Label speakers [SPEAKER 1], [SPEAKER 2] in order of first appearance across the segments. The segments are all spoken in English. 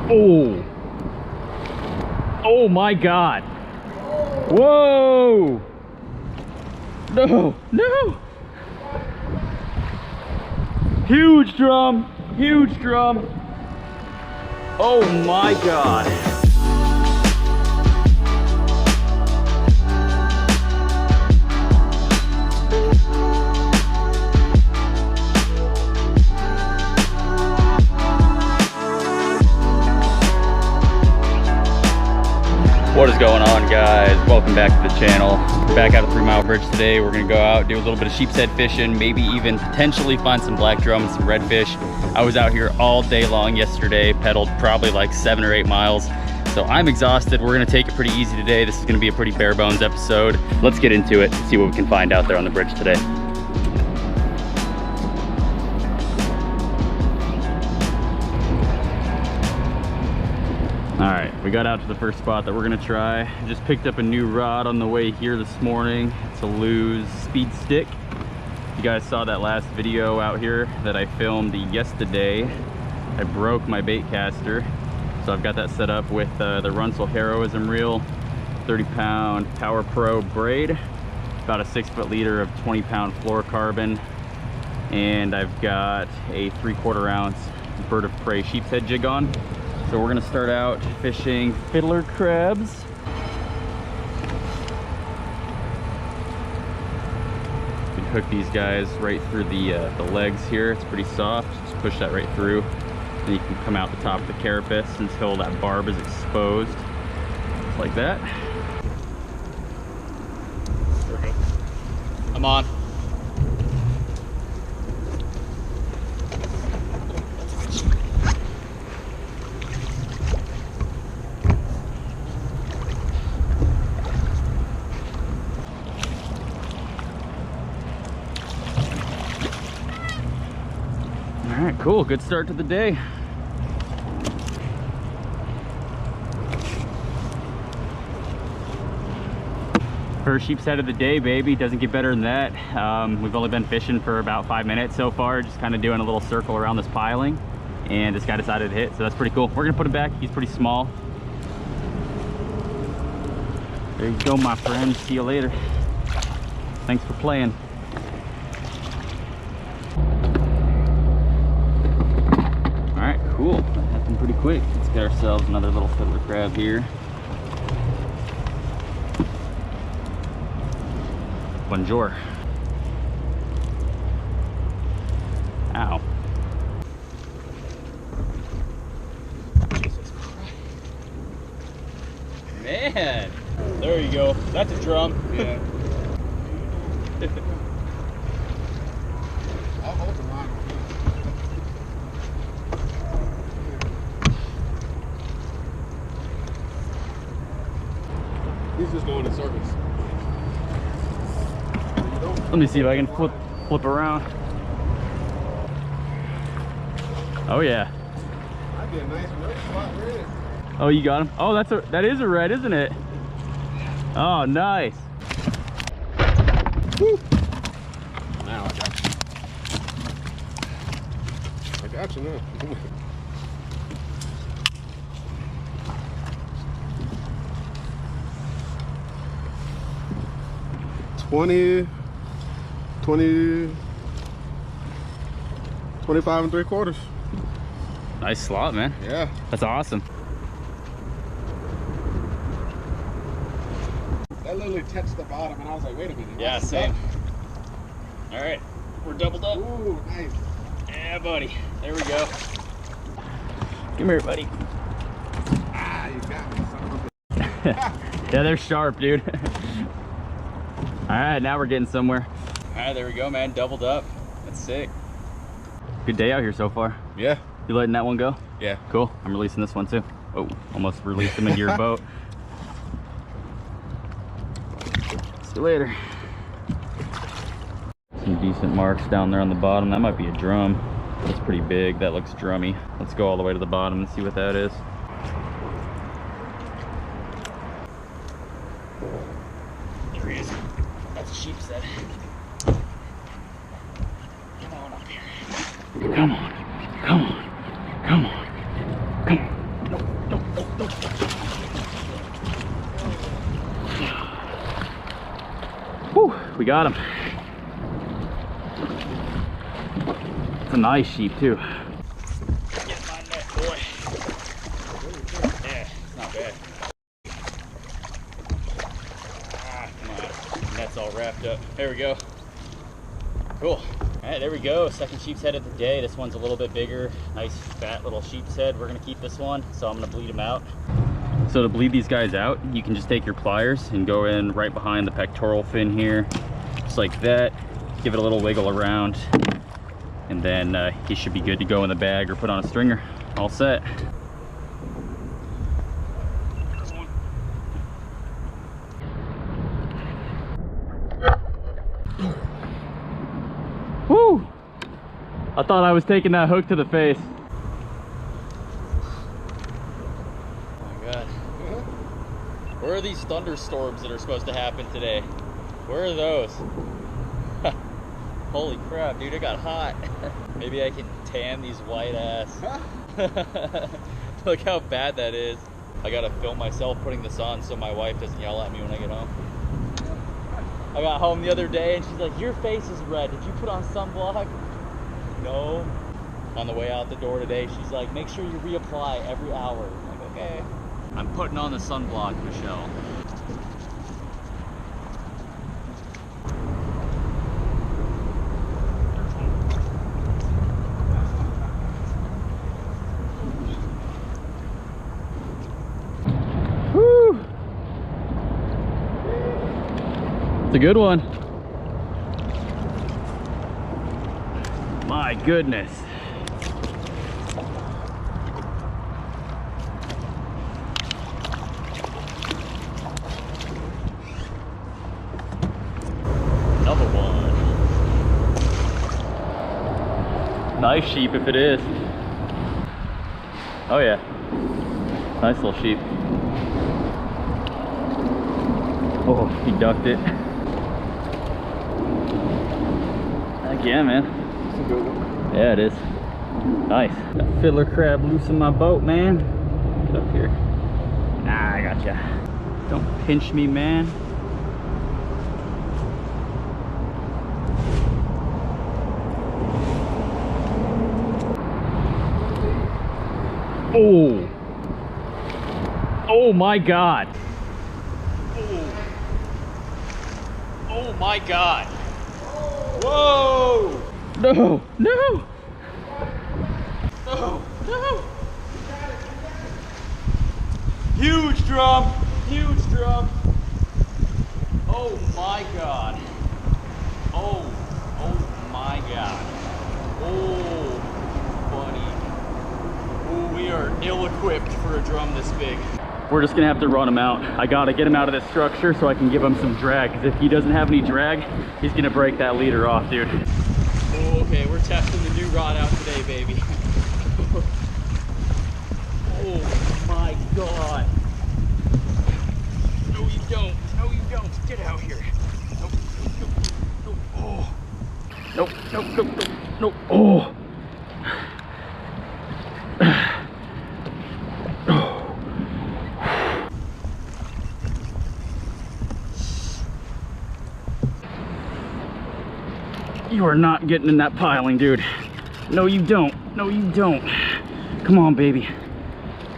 [SPEAKER 1] Oh. Oh my God. Whoa. No, no. Huge drum, huge drum. Oh my God. What is going on, guys? Welcome back to the channel. We're back out of 3 Mile Bridge today. We're gonna go out, do a little bit of sheepshead fishing, maybe even potentially find some black drum and some redfish. I was out here all day long yesterday, pedaled probably like 7 or 8 miles. So I'm exhausted. We're gonna take it pretty easy today. This is gonna be a pretty bare bones episode. Let's get into it, see what we can find out there on the bridge today. All right, we got out to the first spot that we're gonna try. Just picked up a new rod on the way here this morning. It's a Lew's Speed Stick. You guys saw that last video out here that I filmed yesterday. I broke my bait caster. So I've got that set up with the Runsell heroism reel, 30-pound Power Pro braid, about a 6-foot leader of 20-pound fluorocarbon. And I've got a 3/4 ounce bird of prey sheepshead jig on. So we're gonna start out fishing fiddler crabs. You can hook these guys right through the legs here. It's pretty soft. Just push that right through. Then you can come out the top of the carapace until that barb is exposed. Just like that. Perfect. I'm on. All right, cool, good start to the day. First sheepshead of the day, baby. Doesn't get better than that. We've only been fishing for about 5 minutes so far, just kind of doing a little circle around this piling, and this guy decided to hit, so that's pretty cool. We're gonna put him back. He's pretty small. There you go, my friend. See you later. Thanks for playing. Cool, that happened pretty quick. Let's get ourselves another little fiddler crab here. Bonjour. Ow. Man, there you go. That's a drum. Yeah.
[SPEAKER 2] I'll hold the line. He's just going in circles.
[SPEAKER 1] Let me see if I can flip around. Oh yeah.
[SPEAKER 2] That'd be a nice red spot red.
[SPEAKER 1] Oh, you got him? Oh, that is a red, isn't it? Oh, nice.
[SPEAKER 2] Woo. Now I got you. I got you now. 20, 25 3/4.
[SPEAKER 1] Nice slot, man.
[SPEAKER 2] Yeah.
[SPEAKER 1] That's awesome.
[SPEAKER 2] That literally touched the bottom and I was like, wait a minute.
[SPEAKER 1] Yeah, same. All right, we're doubled up.
[SPEAKER 2] Ooh, nice.
[SPEAKER 1] Yeah, buddy. There we go. Come here, buddy.
[SPEAKER 2] Ah, you got me, son of a bitch.
[SPEAKER 1] Yeah, they're sharp, dude. All right, now we're getting somewhere. All right, there we go, man. Doubled up. That's sick. Good day out here so far.
[SPEAKER 2] Yeah.
[SPEAKER 1] You letting that one go?
[SPEAKER 2] Yeah.
[SPEAKER 1] Cool. I'm releasing this one too. Oh, almost released him into your boat. See you later. Some decent marks down there on the bottom. That might be a drum. That's pretty big. That looks drummy. Let's go all the way to the bottom and see what that is. There he is. That's a sheepshead. Come on up here. Come on. Come on. Come on. Come on. We got him. It's a nice sheep too. Get my net, boy. Yeah, it's not bad. Ah, come on. Net's all wrapped up. There we go. Cool. All right, there we go. Second sheep's head of the day. This one's a little bit bigger. Nice fat little sheep's head. We're gonna keep this one, so I'm gonna bleed him out. So to bleed these guys out, you can just take your pliers and go in right behind the pectoral fin here, just like that. Give it a little wiggle around, and then he should be good to go in the bag or put on a stringer. All set. Woo! I thought I was taking that hook to the face. Oh my God. Where are these thunderstorms that are supposed to happen today? Where are those? Holy crap, dude, it got hot. Maybe I can tan these white ass. Look how bad that is. I gotta film myself putting this on so my wife doesn't yell at me when I get home. I got home the other day and she's like, your face is red. Did you put on sunblock? No. On the way out the door today, she's like, make sure you reapply every hour. I'm like, okay. I'm putting on the sunblock, Michelle. Woo! It's a good one. My goodness. Another one. Nice sheep if it is. Oh yeah. Nice little sheep. Oh, he ducked it. Heck yeah, man.
[SPEAKER 2] It's a good one.
[SPEAKER 1] Yeah, it is. Nice. Got fiddler crab loose in my boat, man. Get up here. Ah, I gotcha. Don't pinch me, man. Oh. Oh my God. Oh. Oh my God. Whoa. No, no. No, no. Huge drum, huge drum. Oh my God. Oh, oh my God. Oh, buddy. Oh, we are ill-equipped for a drum this big. We're just gonna have to run him out. I gotta get him out of this structure so I can give him some drag, because if he doesn't have any drag, he's gonna break that leader off, dude. Oh, okay, we're testing the new rod out today, baby. Oh my God. No, you don't. No, you don't. Get out here. Nope, nope, nope, nope. Oh. Nope, nope, nope, nope, nope. Oh. You are not getting in that piling, dude. No, you don't. No, you don't. Come on, baby.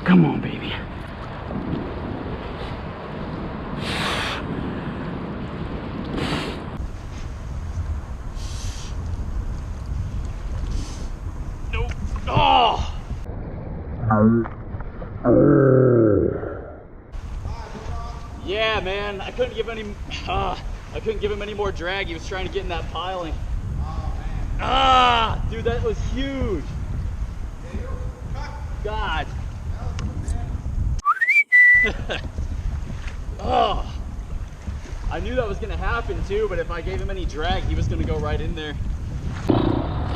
[SPEAKER 1] Come on, baby. Nope. Oh! Yeah, man. I couldn't give him any more drag. He was trying to get in that piling. Ah, dude, that was huge. God. Oh, I knew that was gonna happen too, but if I gave him any drag, he was gonna go right in there.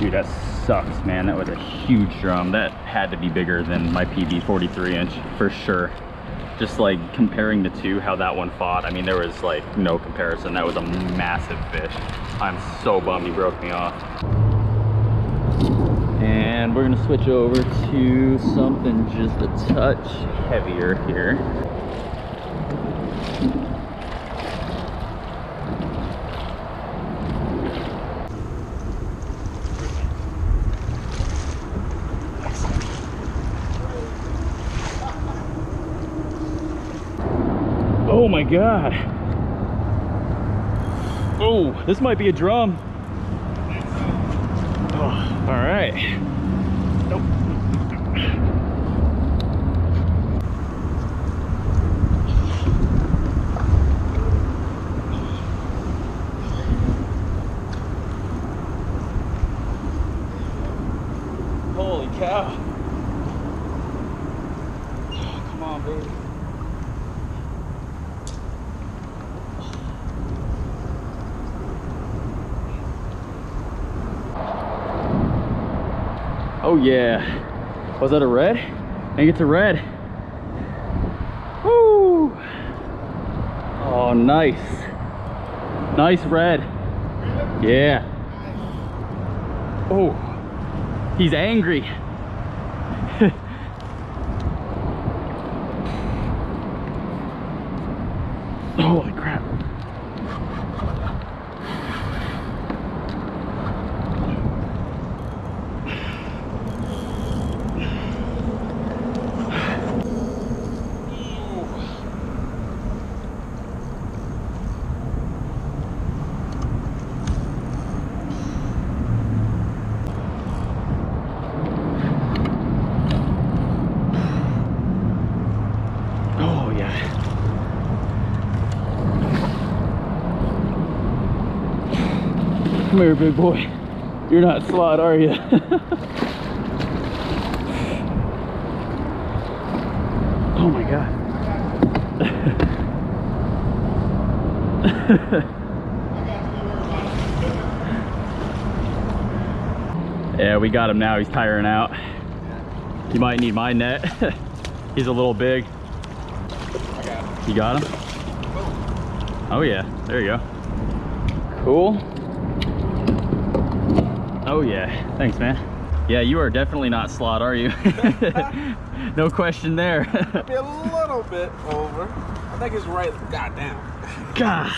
[SPEAKER 1] Dude, that sucks, man. That was a huge drum. That had to be bigger than my PB 43 inch for sure. Just like comparing the two, how that one fought, I mean, there was like no comparison. That was a massive fish. I'm so bummed he broke me off. And we're gonna switch over to something just a touch heavier here. Oh my God. Oh, this might be a drum. Oh, all right. Nope. Holy cow. Oh, come on, baby. Oh yeah. Was that a red? I think it's a red. Woo! Oh, nice. Nice red. Yeah. Oh, he's angry. Holy crap. Oh yeah. Come here, big boy. You're not slot, are you? Oh my God. Yeah, we got him now. He's tiring out. You might need my net. He's a little big.
[SPEAKER 2] I got him.
[SPEAKER 1] You got him? Oh yeah, there you go. Cool. Oh yeah, thanks man. Yeah, you are definitely not slot, are you? No question there.
[SPEAKER 2] Be a little bit over. I think it's right. God damn.
[SPEAKER 1] God.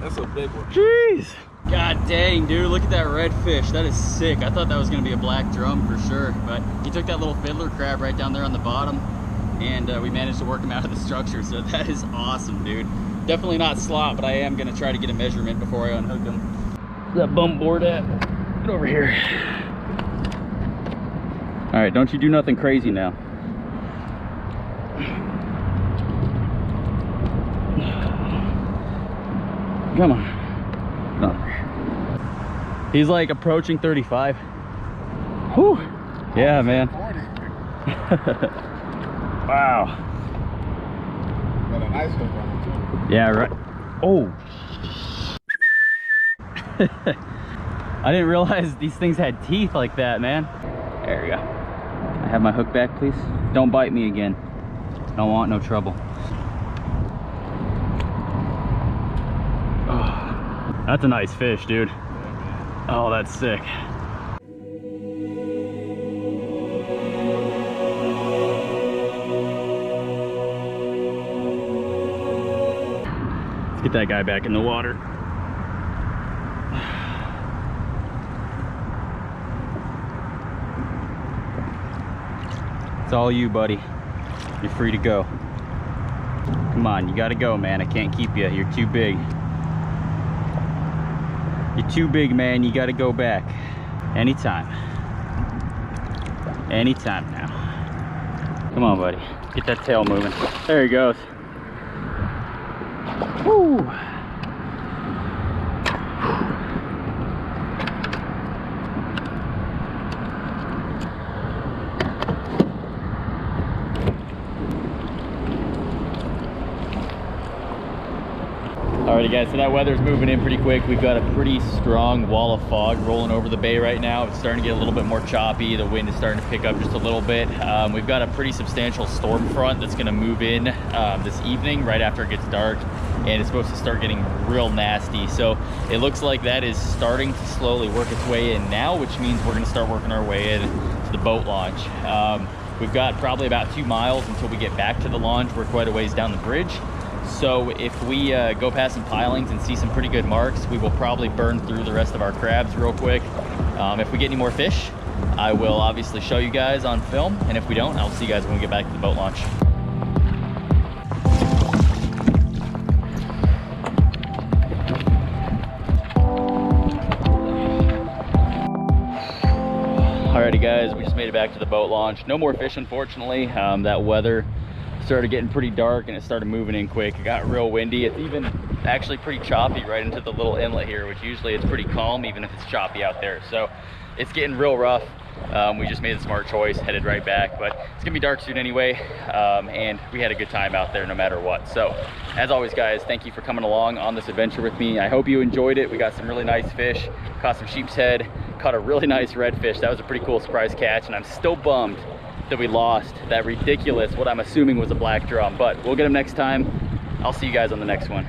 [SPEAKER 2] That's a big one.
[SPEAKER 1] Jeez. God dang, dude, look at that redfish. That is sick. I thought that was gonna be a black drum for sure, but he took that little fiddler crab right down there on the bottom, and we managed to work him out of the structure, so that is awesome, dude. Definitely not slot, but I am gonna try to get a measurement before I unhook him. Where's that bum board at? Get over here. All right, don't you do nothing crazy now. Come on. No. He's like approaching 35. Whew. Yeah, man.
[SPEAKER 2] 40.
[SPEAKER 1] Wow.
[SPEAKER 2] Got a nice hook on it too.
[SPEAKER 1] Yeah, right. Oh. I didn't realize these things had teeth like that, man. There we go. I have my hook back, please. Don't bite me again. Don't want no trouble. Oh, that's a nice fish, dude. Oh, that's sick. Let's get that guy back in the water. It's all you, buddy. You're free to go. Come on, you gotta go, man. I can't keep you. You're too big. You're too big, man. You gotta go back. Anytime. Anytime now. Come on, buddy. Get that tail moving. There he goes. Woo! Alrighty guys, so that weather's moving in pretty quick. We've got a pretty strong wall of fog rolling over the bay right now. It's starting to get a little bit more choppy. The wind is starting to pick up just a little bit. We've got a pretty substantial storm front that's gonna move in this evening right after it gets dark, and it's supposed to start getting real nasty. So it looks like that is starting to slowly work its way in now, which means we're gonna start working our way in to the boat launch. We've got probably about 2 miles until we get back to the launch. We're quite a ways down the bridge. So if we go past some pilings and see some pretty good marks, we will probably burn through the rest of our crabs real quick. If we get any more fish, I will obviously show you guys on film. And if we don't, I'll see you guys when we get back to the boat launch. made it back to the boat launch. No more fish, unfortunately. That weather started getting pretty dark and it started moving in quick. It got real windy. It's even actually pretty choppy right into the little inlet here, which usually it's pretty calm even if it's choppy out there. So it's getting real rough. We just made a smart choice, headed right back, but it's gonna be dark soon anyway, and we had a good time out there no matter what. So as always, guys, thank you for coming along on this adventure with me. I hope you enjoyed it. We got some really nice fish, caught some sheepshead, caught a really nice redfish. That was a pretty cool surprise catch, and I'm still bummed that we lost that ridiculous, what I'm assuming was a black drum, but we'll get them next time. I'll see you guys on the next one.